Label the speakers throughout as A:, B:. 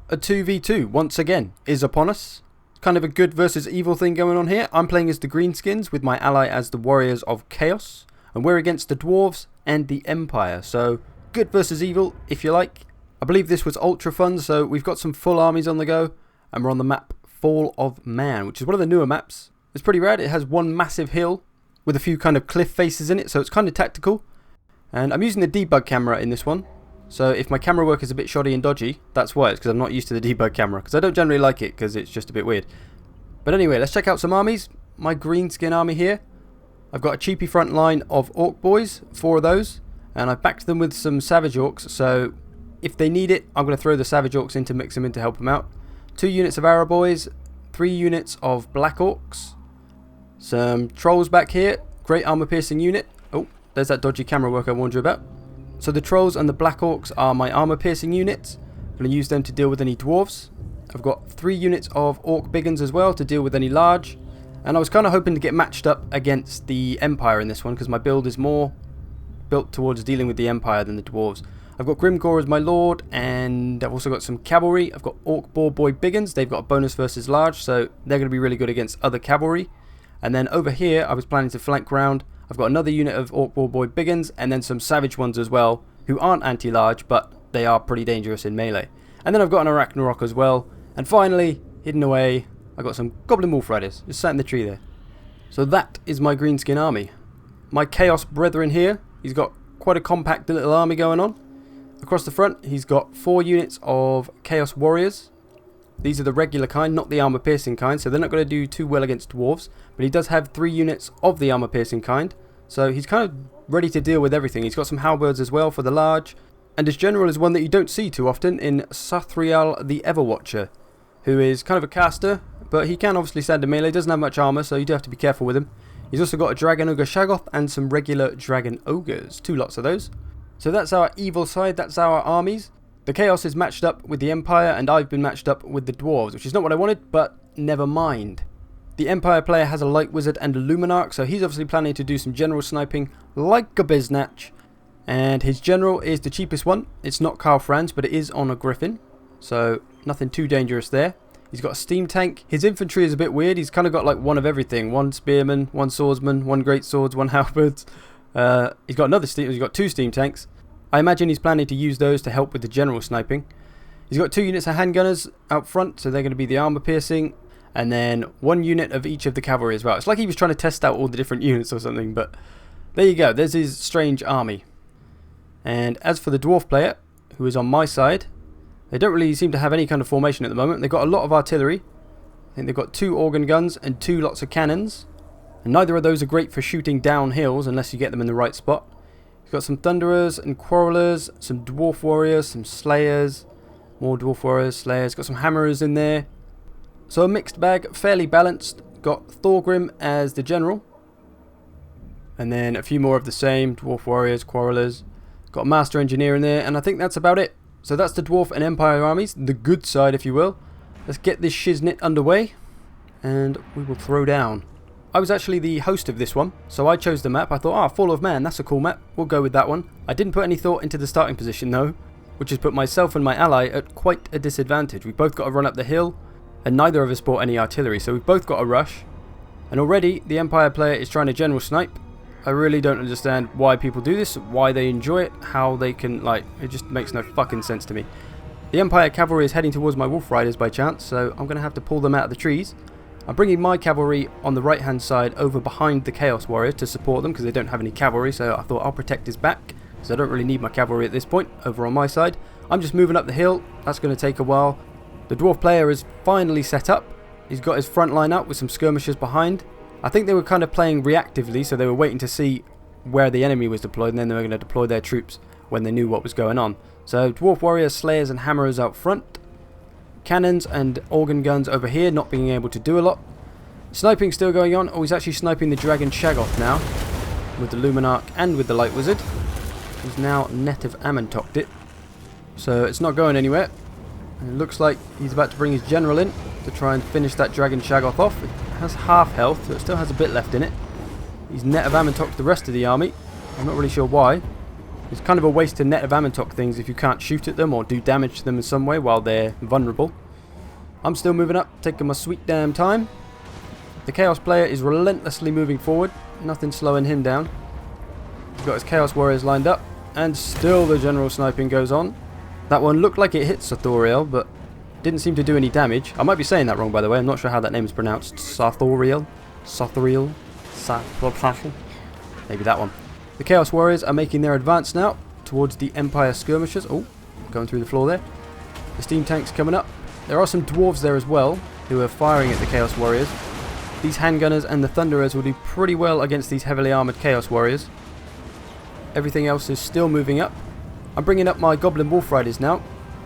A: A 2v2 once again is upon us. Kind of a good versus evil thing going on here. I'm playing as the Greenskins with my ally as the Warriors of Chaos. And we're against the Dwarves and the Empire. So good versus evil if you like. I believe this was ultra fun, so we've got some full armies on the go. And we're on the map Fall of Man, which is one of the newer maps. It's pretty rad. It has one massive hill with a few kind of cliff faces in it, so it's kind of tactical. And I'm using the debug camera in this one. So if my camera work is a bit shoddy and dodgy, that's why. It's because I'm not used to the debug camera. Because I don't generally like it, because it's just a bit weird. But anyway, let's check out some armies. My Greenskin army here. I've got a cheapy front line of Orc boys, 4 of those. And I've backed them with some Savage Orcs. So if they need it, I'm going to throw the Savage Orcs in to mix them in to help them out. 2 units of Arrow boys. 3 units of Black Orcs. Some Trolls back here. Great armor piercing unit. Oh, there's that dodgy camera work I warned you about. So the Trolls and the Black Orcs are my armor piercing units. I'm going to use them to deal with any Dwarves. I've got 3 units of Orc Biggins as well to deal with any large. And I was kind of hoping to get matched up against the Empire in this one, because my build is more built towards dealing with the Empire than the Dwarves. I've got Grimgor as my Lord, and I've also got some Cavalry. I've got Orc Boar Boy Biggins. They've got a bonus versus large, so they're going to be really good against other Cavalry. And then over here, I was planning to flank round. I've got another unit of Orc Boar Boy Biggins, and then some Savage ones as well, who aren't anti-large, but they are pretty dangerous in melee. And then I've got an Arachnarok as well. And finally, hidden away, I've got some Goblin Wolf Riders, just sat in the tree there. So that is my Greenskin army. My Chaos Brethren here, he's got quite a compact little army going on. Across the front, he's got 4 units of Chaos Warriors. These are the regular kind, not the armor piercing kind, so they're not going to do too well against Dwarves. But he does have 3 units of the armor piercing kind, so he's kind of ready to deal with everything. He's got some halberds as well for the large. And his general is one that you don't see too often in Sathriel the Everwatcher, who is kind of a caster, but he can obviously stand in melee. Doesn't have much armor, so you do have to be careful with him. He's also got a Dragon Ogre Shaggoth and some regular Dragon Ogres, 2 lots of those. So that's our evil side, that's our armies. The Chaos is matched up with the Empire, and I've been matched up with the Dwarves, which is not what I wanted, but never mind. The Empire player has a Light Wizard and a Luminarch, so he's obviously planning to do some general sniping like a biznatch. And his general is the cheapest one. It's not Karl Franz, but it is on a Griffin, so nothing too dangerous there. He's got a steam tank. His infantry is a bit weird. He's kind of got like one of everything. 1 spearman, 1 swordsman, 1 great swords, 1 halberds. He's got another steam. He's got 2 steam tanks. I imagine he's planning to use those to help with the general sniping. He's got 2 units of handgunners out front, so they're going to be the armor piercing. And then 1 unit of each of the cavalry as well. It's like he was trying to test out all the different units or something, but there you go. There's his strange army. And as for the dwarf player, who is on my side, they don't really seem to have any kind of formation at the moment. They've got a lot of artillery. I think they've got 2 organ guns and 2 lots of cannons. And neither of those are great for shooting down hills unless you get them in the right spot. He's got some Thunderers and Quarrelers, some Dwarf Warriors, some Slayers, more Dwarf Warriors, Slayers. Got some Hammerers in there. So a mixed bag, fairly balanced. Got Thorgrim as the general. And then a few more of the same, Dwarf Warriors, Quarrelers. Got a Master Engineer in there, and I think that's about it. So that's the Dwarf and Empire armies, the good side if you will. Let's get this shiznit underway, and we will throw down. I was actually the host of this one, so I chose the map. I thought, Fall of Man, that's a cool map. We'll go with that one. I didn't put any thought into the starting position though, which has put myself and my ally at quite a disadvantage. We've both got to run up the hill, and neither of us bought any artillery, so we've both got to rush. And already, the Empire player is trying to general snipe. I really don't understand why people do this, why they enjoy it, how they can, it just makes no fucking sense to me. The Empire cavalry is heading towards my Wolf Riders by chance, so I'm going to have to pull them out of the trees. I'm bringing my cavalry on the right hand side over behind the Chaos Warriors to support them, because they don't have any cavalry, so I thought I'll protect his back, because I don't really need my cavalry at this point, over on my side. I'm just moving up the hill, that's going to take a while. The Dwarf player is finally set up. He's got his front line up with some skirmishers behind. I think they were kind of playing reactively, so they were waiting to see where the enemy was deployed, and then they were going to deploy their troops when they knew what was going on. So Dwarf Warriors, Slayers and Hammerers out front. Cannons and organ guns over here, not being able to do a lot. Sniping still going on. Oh, he's actually sniping the Dragon Shaggoth now, with the Luminarch and with the Light Wizard. He's now net of Amontocked it. So it's not going anywhere. And it looks like he's about to bring his general in to try and finish that Dragon Shaggoth off. It has half health, so it still has a bit left in it. He's net of Amontocked the rest of the army. I'm not really sure why. It's kind of a waste to net of Ammontok things if you can't shoot at them or do damage to them in some way while they're vulnerable. I'm still moving up, taking my sweet damn time. The Chaos player is relentlessly moving forward, nothing slowing him down. He's got his Chaos Warriors lined up, and still the general sniping goes on. That one looked like it hit Sarthoriel, but didn't seem to do any damage. I might be saying that wrong, by the way. I'm not sure how that name is pronounced. Sarthoriel? Sarthoriel? Maybe that one. The Chaos Warriors are making their advance now towards the Empire skirmishers. Oh, going through the floor there. The steam tank's coming up. There are some dwarves there as well who are firing at the Chaos Warriors. These handgunners and the thunderers will do pretty well against these heavily armoured Chaos Warriors. Everything else is still moving up. I'm bringing up my Goblin Wolf Riders now.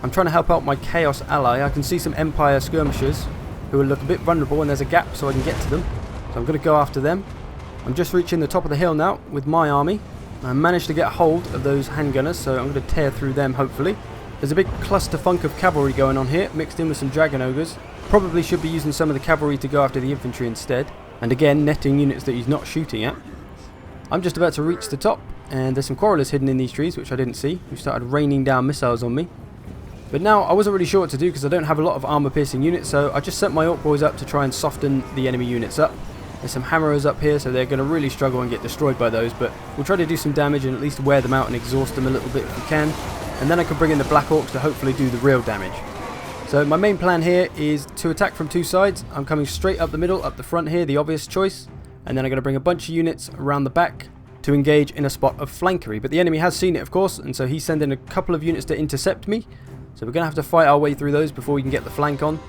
A: I'm trying to help out my Chaos ally. I can see some Empire skirmishers who will look a bit vulnerable and there's a gap so I can get to them. So I'm going to go after them. I'm just reaching the top of the hill now with my army. I managed to get hold of those handgunners, so I'm going to tear through them hopefully. There's a big clusterfunk of cavalry going on here, mixed in with some dragon ogres. Probably should be using some of the cavalry to go after the infantry instead. And again, netting units that he's not shooting at. I'm just about to reach the top, and there's some quarrelers hidden in these trees, which I didn't see, who started raining down missiles on me. But now, I wasn't really sure what to do because I don't have a lot of armor-piercing units, so I just sent my Orc boys up to try and soften the enemy units up. There's some hammerers up here, so they're going to really struggle and get destroyed by those, but we'll try to do some damage and at least wear them out and exhaust them a little bit if we can. And then I can bring in the Black Orcs to hopefully do the real damage. So my main plan here is to attack from two sides. I'm coming straight up the middle, up the front here, the obvious choice. And then I'm going to bring a bunch of units around the back to engage in a spot of flankery. But the enemy has seen it, of course, and so he's sending a couple of units to intercept me. So we're going to have to fight our way through those before we can get the flank on.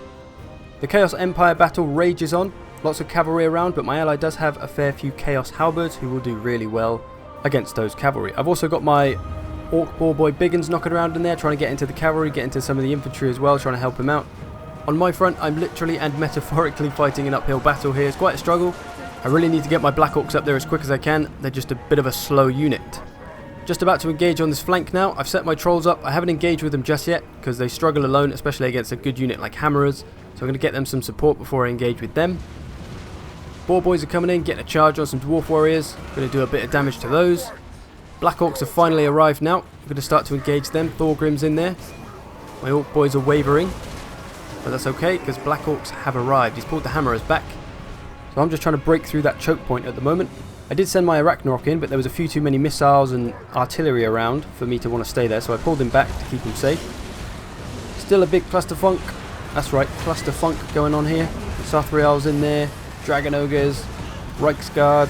A: The Chaos Empire battle rages on. Lots of cavalry around, but my ally does have a fair few Chaos Halberds who will do really well against those cavalry. I've also got my Orc Boar Boy Biggins knocking around in there, trying to get into the cavalry, get into some of the infantry as well, trying to help him out. On my front, I'm literally and metaphorically fighting an uphill battle here. It's quite a struggle. I really need to get my Black Orcs up there as quick as I can. They're just a bit of a slow unit. Just about to engage on this flank now. I've set my trolls up. I haven't engaged with them just yet because they struggle alone, especially against a good unit like Hammerers. So I'm going to get them some support before I engage with them. Boar Boys are coming in, getting a charge on some Dwarf Warriors. Going to do a bit of damage to those. Black Orcs have finally arrived now. I'm going to start to engage them. Thorgrim's in there. My Orc Boys are wavering. But that's okay because Black Orcs have arrived. He's pulled the Hammerers back. So I'm just trying to break through that choke point at the moment. I did send my Arachnarok in, but there was a few too many missiles and artillery around for me to want to stay there. So I pulled him back to keep him safe. Still a big clusterfunk. That's right, clusterfunk going on here. Sarthoriel's in there. Dragon Ogres, Reiksguard,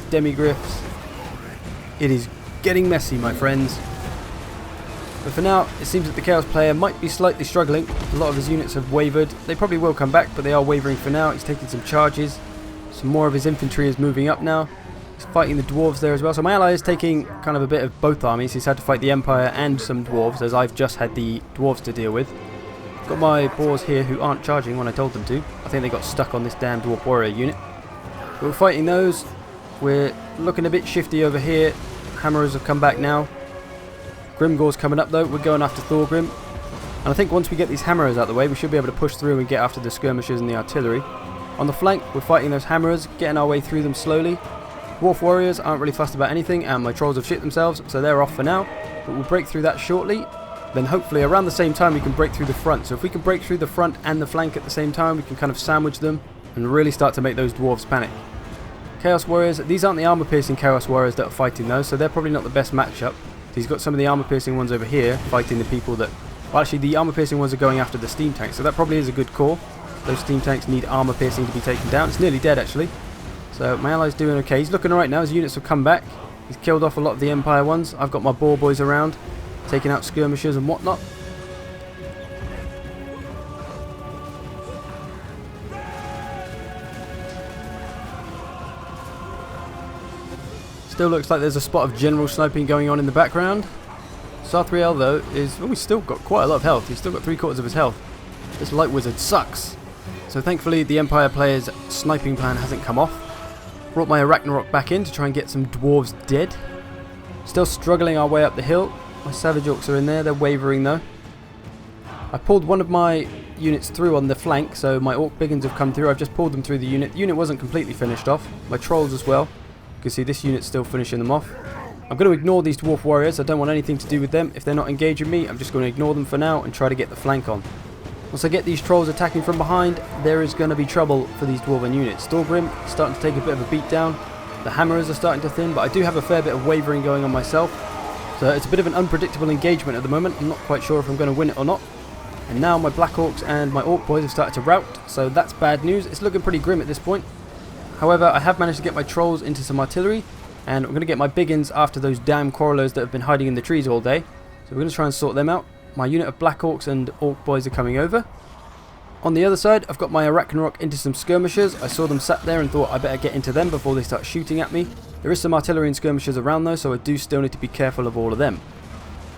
A: Demigryphs. It is getting messy, my friends. But for now, it seems that the Chaos player might be slightly struggling. A lot of his units have wavered. They probably will come back, but they are wavering for now. He's taking some charges. Some more of his infantry is moving up now. He's fighting the Dwarves there as well. So my ally is taking kind of a bit of both armies. He's had to fight the Empire and some Dwarves, as I've just had the Dwarves to deal with. Got my boars here who aren't charging when I told them to. I think they got stuck on this damn Dwarf Warrior unit. But we're fighting those. We're looking a bit shifty over here. Hammerers have come back now. Grimgor's coming up though. We're going after Thorgrim. And I think once we get these Hammerers out of the way, we should be able to push through and get after the skirmishers and the artillery. On the flank, we're fighting those Hammerers, getting our way through them slowly. Dwarf Warriors aren't really fussed about anything, and my trolls have shit themselves, so they're off for now. But we'll break through that shortly. Then hopefully around the same time we can break through the front. So if we can break through the front and the flank at the same time, we can kind of sandwich them and really start to make those dwarves panic. Chaos Warriors, these aren't the armor-piercing Chaos Warriors that are fighting those, so they're probably not the best matchup. So he's got some of the armor-piercing ones over here fighting the people that... Well, actually, the armor-piercing ones are going after the steam tanks, so that probably is a good call. Those steam tanks need armor-piercing to be taken down. It's nearly dead, actually. So my ally's doing okay. He's looking alright now. His units have come back. He's killed off a lot of the Empire ones. I've got my Boar Boys around, taking out skirmishers and whatnot. Still looks like there's a spot of general sniping going on in the background. Sarthoriel though is... Oh, he's still got quite a lot of health. He's still got 3/4 of his health. This light wizard sucks. So thankfully the Empire player's sniping plan hasn't come off. Brought my Arachnarok back in to try and get some dwarves dead. Still struggling our way up the hill. My Savage Orcs are in there, they're wavering though. I pulled one of my units through on the flank, so my Orc Biggins have come through. I've just pulled them through the unit. The unit wasn't completely finished off. My Trolls as well. You can see this unit's still finishing them off. I'm going to ignore these Dwarf Warriors. I don't want anything to do with them. If they're not engaging me, I'm just going to ignore them for now and try to get the flank on. Once I get these trolls attacking from behind, there is going to be trouble for these Dwarven units. Storgrim starting to take a bit of a beat down. The Hammerers are starting to thin, but I do have a fair bit of wavering going on myself. So it's a bit of an unpredictable engagement at the moment. I'm not quite sure if I'm going to win it or not. And now my Black Orcs and my Orc boys have started to rout, so that's bad news. It's looking pretty grim at this point. However, I have managed to get my trolls into some artillery, and I'm going to get my biggins after those damn quarrelers that have been hiding in the trees all day. So we're going to try and sort them out. My unit of Black Orcs and Orc boys are coming over. On the other side, I've got my Arachnarok into some skirmishers. I saw them sat there and thought I better get into them before they start shooting at me. There is some artillery and skirmishers around though, so I do still need to be careful of all of them.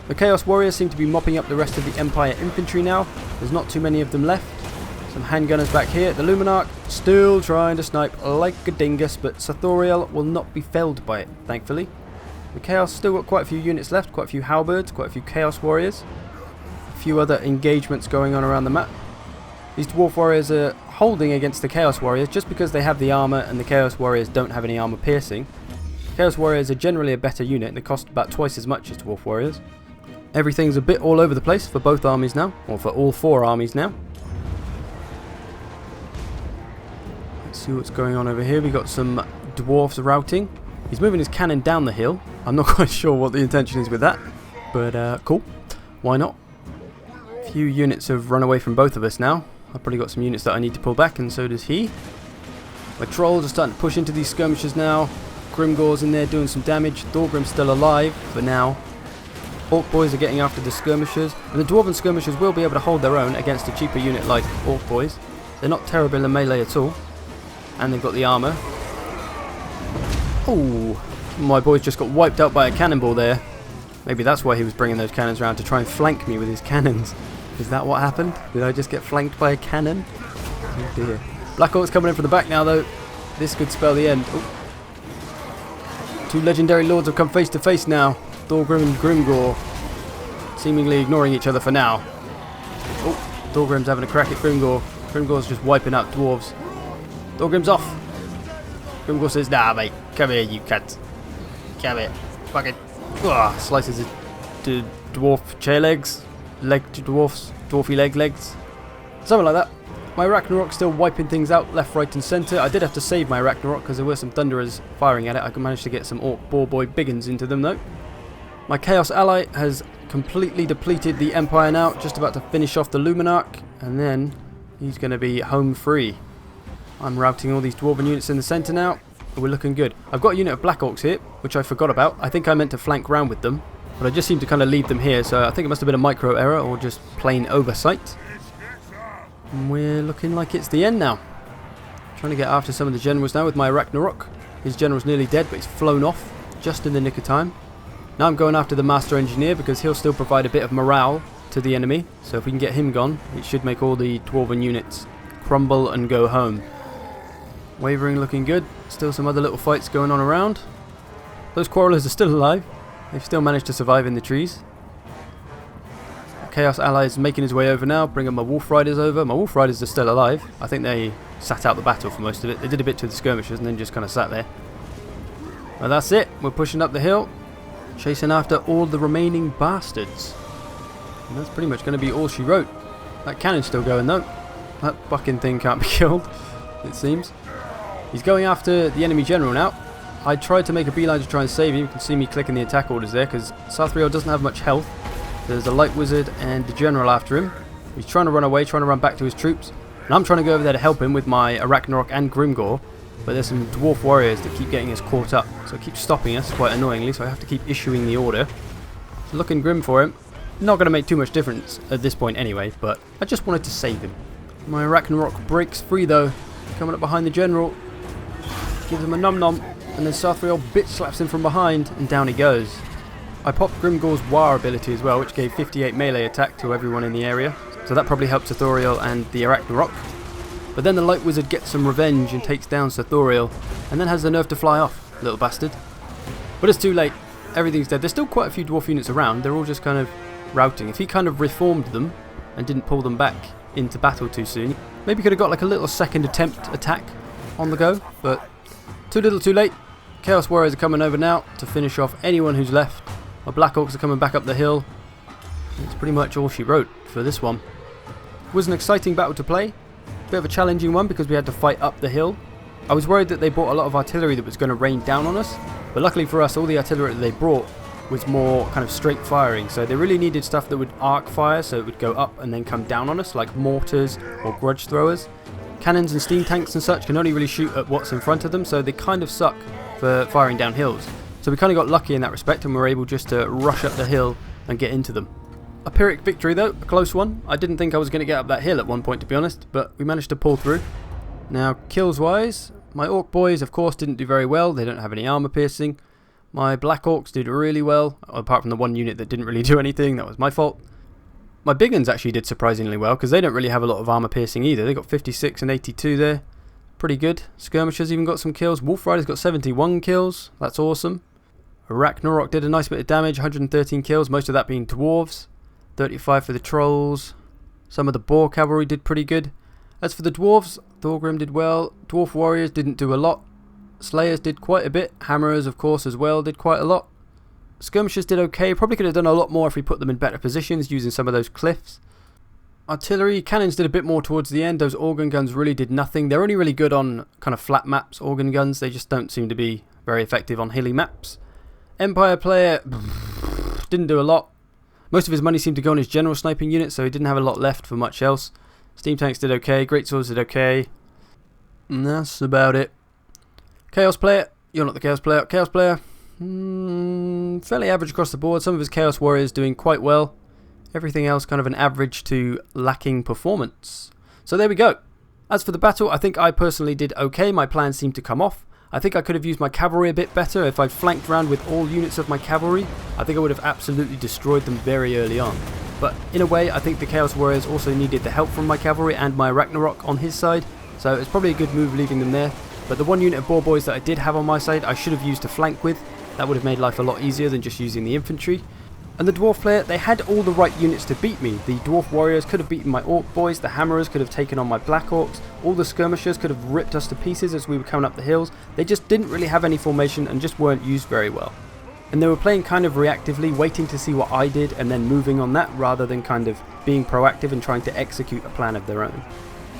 A: The Chaos Warriors seem to be mopping up the rest of the Empire infantry now. There's not too many of them left. Some handgunners back here. The Luminarch still trying to snipe like a dingus, but Sathoriel will not be felled by it, thankfully. The Chaos still got quite a few units left, quite a few Halberds, quite a few Chaos Warriors. A few other engagements going on around the map. These Dwarf Warriors are holding against the Chaos Warriors just because they have the armor and the Chaos Warriors don't have any armor piercing. Chaos Warriors are generally a better unit and they cost about twice as much as Dwarf Warriors. Everything's a bit all over the place for both armies now, or for all four armies now. Let's see what's going on over here. We got some dwarfs routing. He's moving his cannon down the hill. I'm not quite sure what the intention is with that, but cool. Why not? A few units have run away from both of us now. I've probably got some units that I need to pull back, and so does he. My trolls are starting to push into these skirmishers now. Grimgor's in there doing some damage. Thorgrim's still alive for now. Orc boys are getting after the skirmishers, and the Dwarven skirmishers will be able to hold their own against a cheaper unit like Orc boys. They're not terrible in melee at all, and they've got the armour. Oh, my boys just got wiped out by a cannonball there. Maybe that's why he was bringing those cannons around, to try and flank me with his cannons. Is that what happened? Did I just get flanked by a cannon? Oh dear. Black Orc's coming in from the back now though. This could spell the end. Oh. Two legendary lords have come face to face now. Thorgrim and Grimgor, seemingly ignoring each other for now. Oh, Thorgrim's having a crack at Grimgor. Grimgor's just wiping out dwarves. Thorgrim's off. Grimgor says, "Nah, mate, come here, you cunt. Come here, fuck it." Slices his dwarf chair legs, dwarfy legs, something like that. My Arachnarok's still wiping things out left, right, and centre. I did have to save my Arachnarok because there were some Thunderers firing at it. I managed to get some Orc Boar Boy biggins into them though. My Chaos ally has completely depleted the Empire now, just about to finish off the Luminarch, and then he's going to be home free. I'm routing all these Dwarven units in the centre now. We're looking good. I've got a unit of Black Orcs here, which I forgot about. I think I meant to flank round with them, but I just seem to kind of leave them here, so I think it must have been a micro error or just plain oversight. And we're looking like it's the end now. Trying to get after some of the generals now with my Arachnarok. His general's nearly dead, but he's flown off just in the nick of time. Now I'm going after the Master Engineer because he'll still provide a bit of morale to the enemy. So if we can get him gone, it should make all the Dwarven units crumble and go home. Wavering looking good. Still some other little fights going on around. Those quarrelers are still alive. They've still managed to survive in the trees. The Chaos ally is making his way over now, bringing my Wolf Riders over. My Wolf Riders are still alive. I think they sat out the battle for most of it. They did a bit to the skirmishers and then just kind of sat there. Well, that's it. We're pushing up the hill, chasing after all the remaining bastards. And that's pretty much going to be all she wrote. That cannon's still going though. That fucking thing can't be killed, it seems. He's going after the enemy general now. I tried to make a beeline to try and save him. You can see me clicking the attack orders there because Sathriel doesn't have much health. There's a light wizard and the general after him. He's trying to run away, trying to run back to his troops. And I'm trying to go over there to help him with my Arachnarok and Grimgor. But there's some dwarf warriors that keep getting us caught up. So it keeps stopping us quite annoyingly. So I have to keep issuing the order. It's looking grim for him. Not going to make too much difference at this point anyway. But I just wanted to save him. My Arachnarok breaks free though. Coming up behind the general. Gives him a num-nom. And then Sathriel bit slaps him from behind. And down he goes. I popped Grimgor's War ability as well, which gave 58 melee attack to everyone in the area. So that probably helped Sathoriel and the Arachnarok. But then the Light Wizard gets some revenge and takes down Sathoriel. And then has the nerve to fly off, little bastard. But it's too late. Everything's dead. There's still quite a few dwarf units around. They're all just kind of routing. If he kind of reformed them and didn't pull them back into battle too soon, maybe could have got like a little second attempt attack on the go. But too little too late. Chaos Warriors are coming over now to finish off anyone who's left. My Black Orcs are coming back up the hill. That's pretty much all she wrote for this one. It was an exciting battle to play. Bit of a challenging one because we had to fight up the hill. I was worried that they brought a lot of artillery that was going to rain down on us, but luckily for us all the artillery that they brought was more kind of straight firing, so they really needed stuff that would arc fire, so it would go up and then come down on us, like mortars or grudge throwers. Cannons and steam tanks and such can only really shoot at what's in front of them, so they kind of suck for firing down hills. So we kind of got lucky in that respect and were able just to rush up the hill and get into them. A Pyrrhic victory though, a close one. I didn't think I was going to get up that hill at one point, to be honest, but we managed to pull through. Now kills wise, my Orc boys of course didn't do very well, they don't have any armor piercing. My Black Orcs did really well, apart from the one unit that didn't really do anything, that was my fault. My big ones actually did surprisingly well, because they don't really have a lot of armor piercing either. They got 56 and 82 there. Pretty good. Skirmishers even got some kills. Wolf Riders got 71 kills. That's awesome. Ragnarok did a nice bit of damage, 113 kills, most of that being Dwarves. 35 for the Trolls. Some of the Boar Cavalry did pretty good. As for the Dwarves, Thorgrim did well. Dwarf Warriors didn't do a lot. Slayers did quite a bit. Hammerers, of course, as well, did quite a lot. Skirmishers did okay. Probably could have done a lot more if we put them in better positions using some of those cliffs. Artillery, cannons did a bit more towards the end. Those organ guns really did nothing. They're only really good on kind of flat maps, organ guns. They just don't seem to be very effective on hilly maps. Empire player didn't do a lot. Most of his money seemed to go on his general sniping unit, so he didn't have a lot left for much else. Steam tanks did okay. Great swords did okay. And that's about it. Chaos player, you're not the Chaos player. Chaos player, fairly average across the board. Some of his Chaos Warriors doing quite well. Everything else kind of an average to lacking performance. So there we go. As for the battle, I think I personally did okay. My plan seemed to come off. I think I could have used my cavalry a bit better. If I'd flanked around with all units of my cavalry, I think I would have absolutely destroyed them very early on. But in a way, I think the Chaos Warriors also needed the help from my cavalry and my Ragnarok on his side. So it's probably a good move leaving them there. But the one unit of Boar Boys that I did have on my side, I should have used to flank with. That would have made life a lot easier than just using the infantry. And the Dwarf player, they had all the right units to beat me. The Dwarf Warriors could have beaten my Orc Boys, the Hammerers could have taken on my Black Orcs, all the Skirmishers could have ripped us to pieces as we were coming up the hills. They just didn't really have any formation and just weren't used very well. And they were playing kind of reactively, waiting to see what I did and then moving on that rather than kind of being proactive and trying to execute a plan of their own.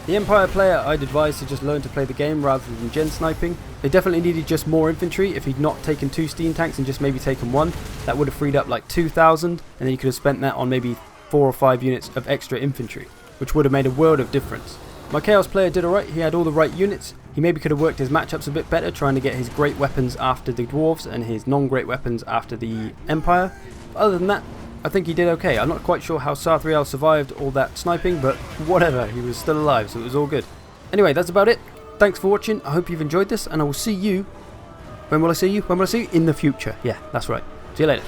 A: The Empire player, I'd advise to just learn to play the game rather than gen sniping. They definitely needed just more infantry. If he'd not taken 2 steam tanks and just maybe taken 1, that would have freed up like 2,000, and then you could have spent that on maybe 4 or 5 units of extra infantry, which would have made a world of difference. My Chaos player did alright, he had all the right units. He maybe could have worked his matchups a bit better, trying to get his great weapons after the Dwarves and his non-great weapons after the Empire. But other than that, I think he did okay. I'm not quite sure how Sarthriel survived all that sniping, but whatever, he was still alive, so it was all good. Anyway, that's about it. Thanks for watching. I hope you've enjoyed this, and I will see you... When will I see you? When will I see you? In the future. Yeah, that's right. See you later.